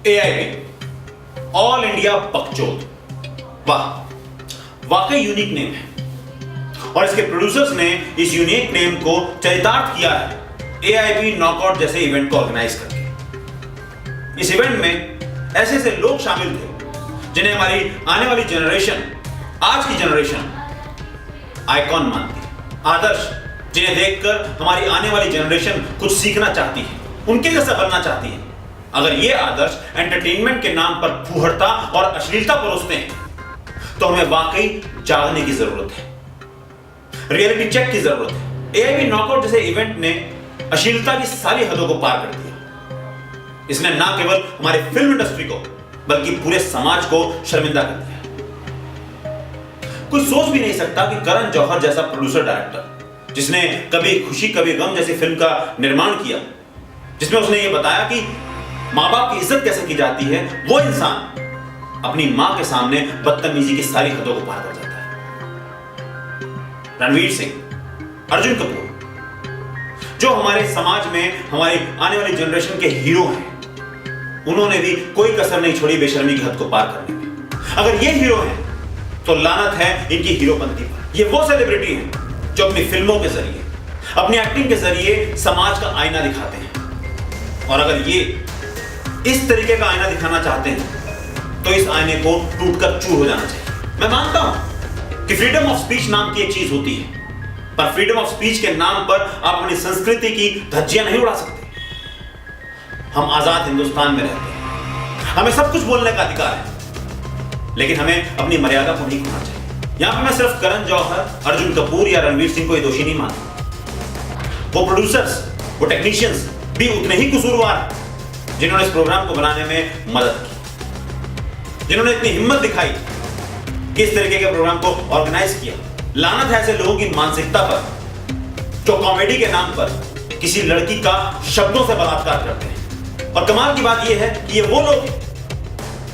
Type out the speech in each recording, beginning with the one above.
AIB all India बकचोद। वाह, वाकई unique name है और इसके प्रोड्यूसर्स ने इस यूनिक नेम को चरितार्थ किया है AIB नॉकआउट जैसे इवेंट को ऑर्गेनाइज करके। इस इवेंट में ऐसे ऐसे लोग शामिल थे जिन्हें हमारी आने वाली जनरेशन, आज की जनरेशन आइकॉन मानती है, आदर्श, जिन्हें देखकर हमारी आने वाली जनरेशन कुछ सीखना चाहती है, उनके जैसा बनना चाहती है। अगर ये आदर्श एंटरटेनमेंट के नाम पर फूहड़ता और अश्लीलता परोसते हैं तो हमें वाकई जागने की जरूरत है, रियलिटी चेक की जरूरत है। AIB नॉकआउट जैसे इवेंट ने अश्लीलता की सारी हदों को पार कर दिया। इसने ना केवल हमारे फिल्म इंडस्ट्री को बल्कि पूरे समाज को शर्मिंदा कर दिया। कोई सोच भी नहीं सकता कि करण जौहर जैसा प्रोड्यूसर डायरेक्टर, जिसने कभी खुशी कभी गम जैसी फिल्म का निर्माण किया, जिसमें उसने ये बताया कि मां बाप की इज्जत कैसे की जाती है, वो इंसान अपनी मां के सामने बदतमीजी की सारी हदों को पार कर जाता है। रणवीर सिंह, अर्जुन कपूर, जो हमारे समाज में हमारी आने वाली जनरेशन के हीरो हैं, उन्होंने भी कोई कसर नहीं छोड़ी बेशर्मी की हद को पार करने में। अगर ये हीरो हैं तो लानत है इनकी हीरोपंती पर। ये वो सेलिब्रिटी हैं जो अपनी फिल्मों के जरिए, अपनी एक्टिंग के जरिए समाज का आईना दिखाते हैं। और अगर ये इस तरीके का आईना दिखाना चाहते हैं तो इस आईने को टूटकर चूर हो जाना चाहिए। मैं मानता हूं कि फ्रीडम ऑफ स्पीच नाम की एक चीज होती है, पर फ्रीडम ऑफ स्पीच के नाम पर आप अपनी संस्कृति की धज्जियां नहीं उड़ा सकते। हम आजाद हिंदुस्तान में रहते हैं, हमें सब कुछ बोलने का अधिकार है, लेकिन हमें अपनी मर्यादा को नहीं खोना चाहिए। यहां पर मैं सिर्फ करण जौहर, अर्जुन कपूर या रणवीर सिंह को दोषी नहीं मानता। वो प्रोड्यूसर्स, वो टेक्नीशियंस भी उतने ही कसूरवार हैं जिन्होंने इस प्रोग्राम को बनाने में मदद की, जिन्होंने इतनी हिम्मत दिखाई कि इस तरीके के प्रोग्राम को ऑर्गेनाइज किया। लानत है ऐसे लोगों की मानसिकता पर जो कॉमेडी के नाम पर किसी लड़की का शब्दों से बलात्कार करते हैं। और कमाल की बात यह है कि ये वो लोग हैं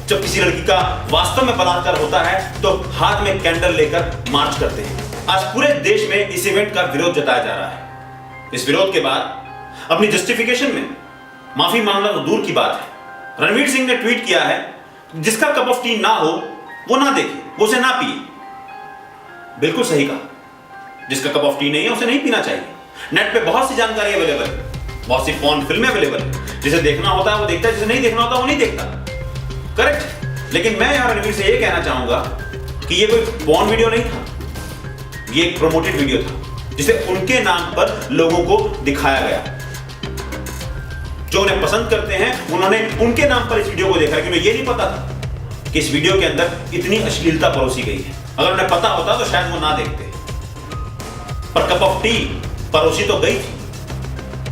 जब किसी लड़की का वास्तव में बलात्कार होता है तो हाथ में कैंडल लेकर मार्च करते हैं। आज पूरे देश में इस इवेंट का विरोध जताया जा रहा है। इस विरोध के बाद अपनी जस्टिफिकेशन में माफी मांगना तो दूर की बात है, रणवीर सिंह ने ट्वीट किया है, जिसका कप ऑफ टी ना हो वो ना देखे, वो उसे ना पिए। बिल्कुल सही कहा, जिसका कप ऑफ टी नहीं है उसे नहीं पीना चाहिए। नेट पे बहुत सी जानकारी अवेलेबल है, बहुत सी पॉर्न फिल्में अवेलेबल है। जिसे देखना होता है वो देखता है, जिसे नहीं देखना होता वो नहीं देखता। करेक्ट। लेकिन मैं यहां रणवीर से ये कहना चाहूंगा कि ये कोई पॉर्न वीडियो नहीं था, ये एक प्रोमोटेड वीडियो था जिसे उनके नाम पर लोगों को दिखाया गया। जो उन्हें पसंद करते हैं उन्होंने उनके नाम पर इस वीडियो को देखा, लेकिन उन्हें यह नहीं पता था कि इस वीडियो के अंदर इतनी अश्लीलता परोसी गई है। अगर उन्हें पता होता तो शायद वो ना देखते। पर कप ऑफ टी परोसी तो गई थी,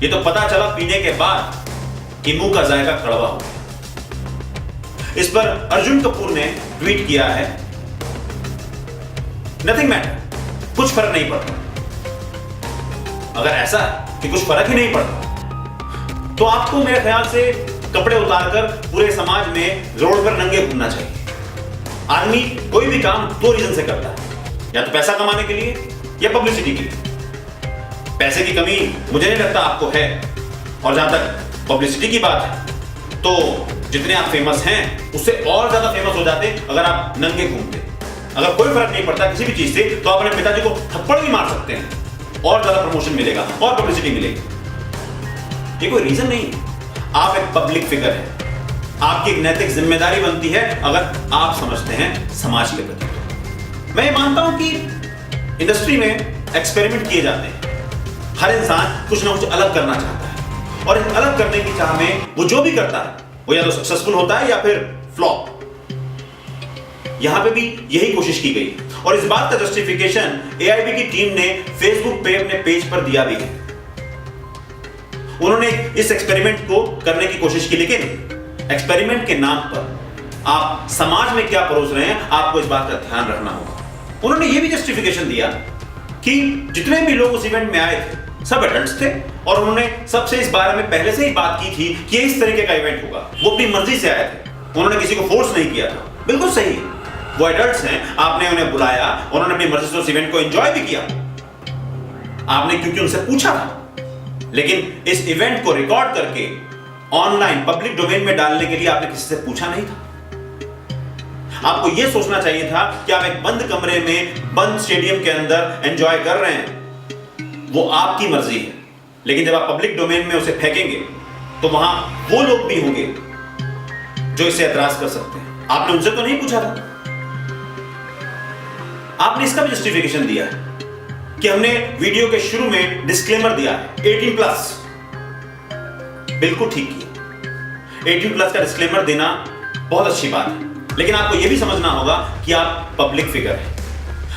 ये तो पता चला पीने के बाद कि मुंह का जायका कड़वा हो गया। इस पर अर्जुन कपूर ने ट्वीट किया है, नथिंग मैटर, कुछ फर्क नहीं पड़ता। अगर ऐसा है कि कुछ फर्क ही नहीं पड़ता तो आपको मेरे ख्याल से कपड़े उतारकर पूरे समाज में रोड पर नंगे घूमना चाहिए। आदमी कोई भी काम दो रीजन से करता है, या तो पैसा कमाने के लिए या पब्लिसिटी के लिए। पैसे की कमी मुझे नहीं लगता आपको है, और जहां तक पब्लिसिटी की बात है तो जितने आप फेमस हैं उससे और ज्यादा फेमस हो जाते अगर आप नंगे घूमते। अगर कोई फर्क नहीं पड़ता किसी भी चीज से तो आप अपने पिताजी को थप्पड़ भी मार सकते हैं और ज्यादा प्रमोशन मिलेगा और पब्लिसिटी मिलेगी। ये कोई रीजन नहीं है। आप एक पब्लिक फिगर हैं, आपकी एक नैतिक जिम्मेदारी बनती है अगर आप समझते हैं समाज के प्रति। मैं ये मानता हूं कि इंडस्ट्री में एक्सपेरिमेंट किए जाते हैं। हर इंसान कुछ ना कुछ अलग करना चाहता है और इस अलग करने की चाह में वो जो भी करता है वो या तो सक्सेसफुल होता है या फिर फ्लॉप। यहां पे भी यही कोशिश की गई और इस बात का जस्टिफिकेशन AIB की टीम ने फेसबुक पे अपने पेज पर दिया भी है। उन्होंने इस एक्सपेरिमेंट को करने की कोशिश की, लेकिन एक्सपेरिमेंट के नाम पर आप समाज में क्या परोस रहे हैं आपको इस बात का ध्यान रखना होगा। उन्होंने यह भी जस्टिफिकेशन दिया कि जितने भी लोग उस इवेंट में आए थे सब एडल्ट्स थे और उन्होंने सबसे इस बारे में पहले से ही बात की थी कि इस तरीके का इवेंट होगा। वो अपनी मर्जी से आए थे, उन्होंने किसी को फोर्स नहीं किया था। बिल्कुल सही, वो एडल्ट्स हैं, आपने उन्हें बुलाया, उन्होंने अपनी मर्जी से उस इवेंट को एंजॉय भी किया, आपने क्योंकि उनसे पूछा था। लेकिन इस इवेंट को रिकॉर्ड करके ऑनलाइन पब्लिक डोमेन में डालने के लिए आपने किसी से पूछा नहीं था। आपको यह सोचना चाहिए था कि आप एक बंद कमरे में बंद स्टेडियम के अंदर एंजॉय कर रहे हैं, वो आपकी मर्जी है। लेकिन जब आप पब्लिक डोमेन में उसे फेंकेंगे तो वहां वो लोग भी होंगे जो इसे ऐतराज कर सकते हैं। आपने उनसे तो नहीं पूछा था। आपने इसका भी जस्टिफिकेशन दिया है कि हमने वीडियो के शुरू में डिस्क्लेमर दिया है 18+। बिल्कुल ठीक किया, 18+ का डिस्क्लेमर देना बहुत अच्छी बात है। लेकिन आपको यह भी समझना होगा कि आप पब्लिक फिगर हैं।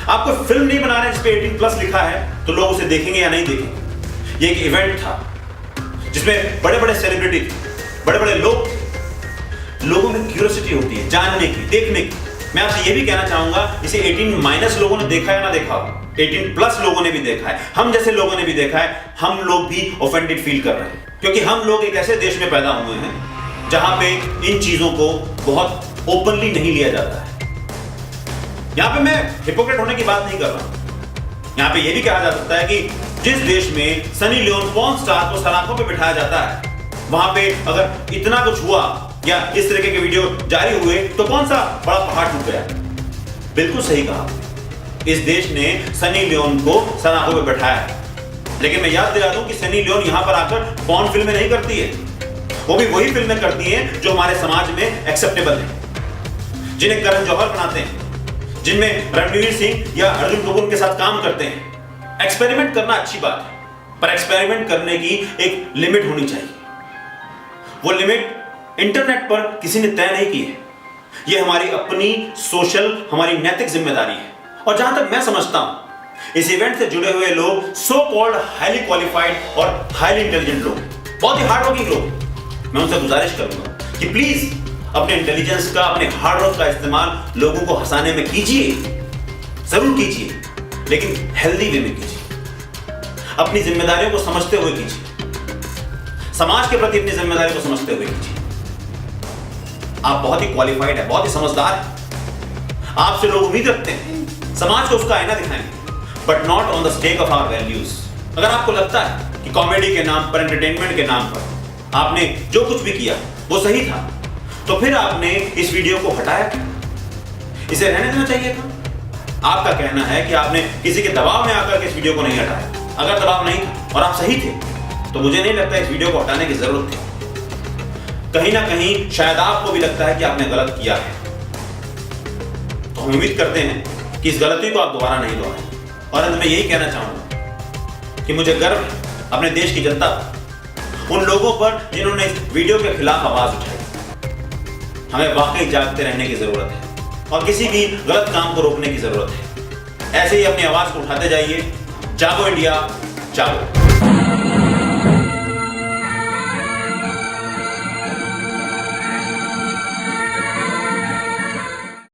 आप कोई फिल्म नहीं बना रहे जिस पे 18+ लिखा है तो लोग उसे देखेंगे या नहीं देखेंगे। यह एक इवेंट था जिसमें बड़े बड़े सेलिब्रिटी थे, बड़े बड़े लोगों में क्यूरियोसिटी होती है जानने की, देखने की। मैं आपसे यह भी कहना चाहूंगा इसे 18- लोगों ने देखा या ना देखा हो, 18+ लोगों ने भी देखा है, हम जैसे लोगों ने भी देखा है। हम लोग भी ऑफेंडेड फील कर रहे हैं क्योंकि हम लोग एक ऐसे देश में पैदा हुए हैं जहां पे इन चीजों को बहुत ओपनली नहीं लिया जाता है। यहां पे मैं हिपोक्रेट होने की बात नहीं कर रहा हूं। यहां पे यह भी कहा जा सकता है कि जिस देश में सनी लियोन पॉर्न स्टार को सलाखों पे बिठाया जाता है, वहां पे अगर इतना कुछ हुआ या इस तरीके के वीडियो जारी हुए तो कौन सा बड़ा पहाड़ टूट गया। बिल्कुल सही कहा, इस देश ने सनी लियोन को सलाखों पे बैठाया है। लेकिन मैं याद दिला दूं कि सनी लियोन यहां पर आकर पॉर्न फिल्में नहीं करती है, वो भी वही फिल्में करती हैं जो हमारे समाज में एक्सेप्टेबल है, जिन्हें करण जौहर बनाते हैं, जिनमें रणवीर सिंह या अर्जुन कपूर के साथ काम करते हैं। एक्सपेरिमेंट करना अच्छी बात है, पर एक्सपेरिमेंट करने की एक लिमिट होनी चाहिए। वो लिमिट इंटरनेट पर किसी ने तय नहीं की है। यह हमारी अपनी सोशल, हमारी नैतिक जिम्मेदारी है। और जहां तक मैं समझता हूं, इस इवेंट से जुड़े हुए लोग सो कॉल्ड हाईली क्वालिफाइड और हाईली इंटेलिजेंट लोग, बहुत ही हार्ड वर्किंग लोग। मैं उनसे गुजारिश करूंगा कि प्लीज अपने इंटेलिजेंस का, अपने हार्ड वर्क का इस्तेमाल लोगों को हंसाने में कीजिए, जरूर कीजिए, लेकिन हेल्दी वे में कीजिए। अपनी जिम्मेदारियों को समझते हुए कीजिए, समाज के प्रति अपनी जिम्मेदारी को समझते हुए कीजिए। आप बहुत ही क्वालिफाइड है, बहुत ही समझदार है। आपसे लोग उम्मीद रखते हैं समाज को उसका आईना दिखाएंगे, but not on the stake of our values. अगर आपको लगता है कि कॉमेडी के नाम पर, एंटरटेनमेंट के नाम पर आपने जो कुछ भी किया वो सही था, तो फिर आपने इस वीडियो को हटाया क्यों? इसे रहने देना चाहिए था। आपका कहना है कि आपने किसी के दबाव में आकर के इस वीडियो को नहीं हटाया। अगर दबाव नहीं था और आप सही थे तो मुझे नहीं लगता इस वीडियो को हटाने की जरूरत थी। कहीं ना कहीं शायद आपको भी लगता है कि आपने गलत किया है, तो हम उम्मीद करते हैं कि इस गलती को आप दोबारा नहीं दोहराएं। और अंत में यही कहना चाहूंगा कि मुझे गर्व है अपने देश की जनता पर, उन लोगों पर जिन्होंने इस वीडियो के खिलाफ आवाज उठाई। हमें वाकई जागते रहने की जरूरत है और किसी भी गलत काम को रोकने की जरूरत है। ऐसे ही अपनी आवाज को उठाते जाइए। जागो इंडिया, जागो।